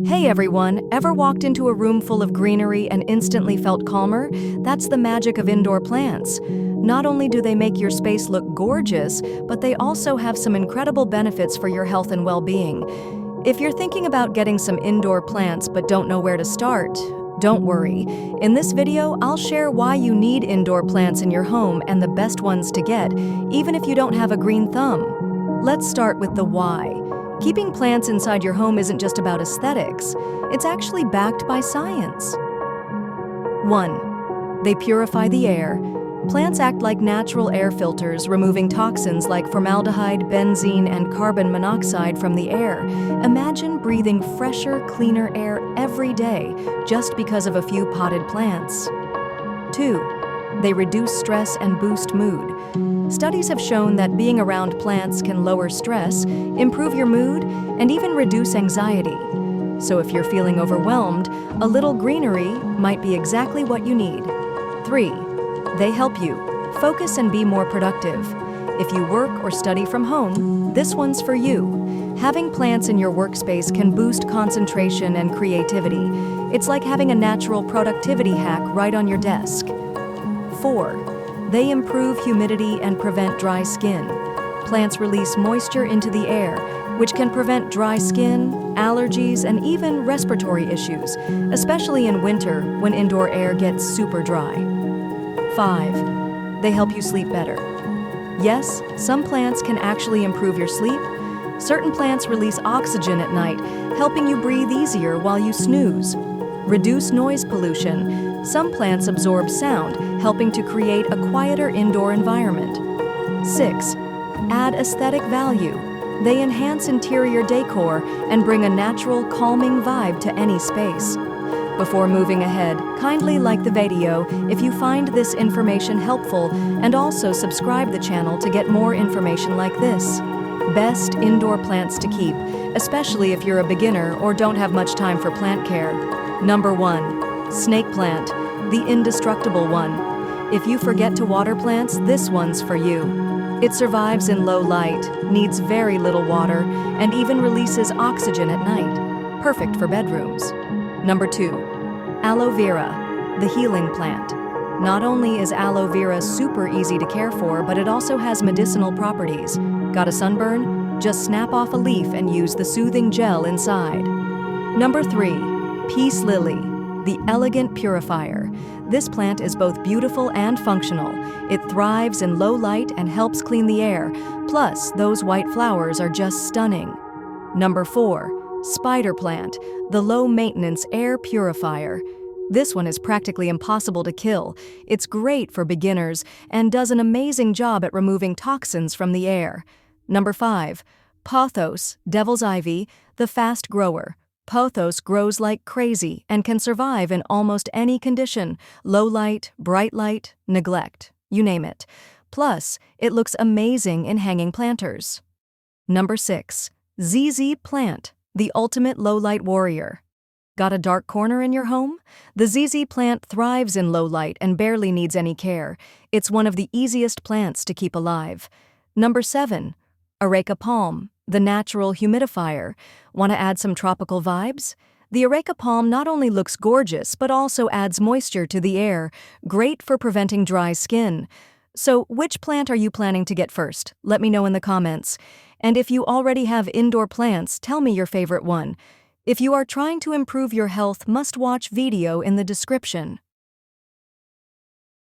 Hey everyone, ever walked into a room full of greenery and instantly felt calmer? That's the magic of indoor plants. Not only do they make your space look gorgeous, but they also have some incredible benefits for your health and well-being. If you're thinking about getting some indoor plants but don't know where to start, don't worry. In this video, I'll share why you need indoor plants in your home and the best ones to get, even if you don't have a green thumb. Let's start with the why. Keeping plants inside your home isn't just about aesthetics, it's actually backed by science. 1. They purify the air. Plants act like natural air filters, removing toxins like formaldehyde, benzene, and carbon monoxide from the air. Imagine breathing fresher, cleaner air every day just because of a few potted plants. 2. They reduce stress and boost mood. Studies have shown that being around plants can lower stress, improve your mood, and even reduce anxiety. So if you're feeling overwhelmed, a little greenery might be exactly what you need. 3. They help you focus and be more productive. If you work or study from home, this one's for you. Having plants in your workspace can boost concentration and creativity. It's like having a natural productivity hack right on your desk. 4. They improve humidity and prevent dry skin. Plants release moisture into the air, which can prevent dry skin, allergies, and even respiratory issues, especially in winter when indoor air gets super dry. 5. They help you sleep better. Yes, some plants can actually improve your sleep. Certain plants release oxygen at night, helping you breathe easier while you snooze. Reduce noise pollution. Some plants absorb sound, helping to create a quieter indoor environment. 6. Add aesthetic value. They enhance interior decor and bring a natural, calming vibe to any space. Before moving ahead, kindly like the video if you find this information helpful, and also subscribe the channel to get more information like this. Best indoor plants to keep, especially if you're a beginner or don't have much time for plant care. Number 1. Snake plant, the indestructible one. If you forget to water plants, this one's for you. It survives in low light, needs very little water, and even releases oxygen at night. Perfect for bedrooms. Number 2. Aloe vera, the healing plant. Not only is aloe vera super easy to care for, but it also has medicinal properties. Got a sunburn? Just snap off a leaf and use the soothing gel inside. Number 3. Peace lily, the elegant purifier. This plant is both beautiful and functional. It thrives in low light and helps clean the air. Plus, those white flowers are just stunning. Number 4. Spider plant, the low-maintenance air purifier. This one is practically impossible to kill. It's great for beginners and does an amazing job at removing toxins from the air. Number 5. Pothos, devil's ivy, the fast grower. Pothos grows like crazy and can survive in almost any condition: low light, bright light, neglect, you name it. Plus, it looks amazing in hanging planters. Number 6. ZZ plant, the ultimate low-light warrior. Got a dark corner in your home? The ZZ plant thrives in low light and barely needs any care. It's one of the easiest plants to keep alive. Number 7. Areca palm, the natural humidifier. Want to add some tropical vibes? The areca palm not only looks gorgeous, but also adds moisture to the air, great for preventing dry skin. So, which plant are you planning to get first? Let me know in the comments. And if you already have indoor plants, tell me your favorite one. If you are trying to improve your health, must-watch video in the description.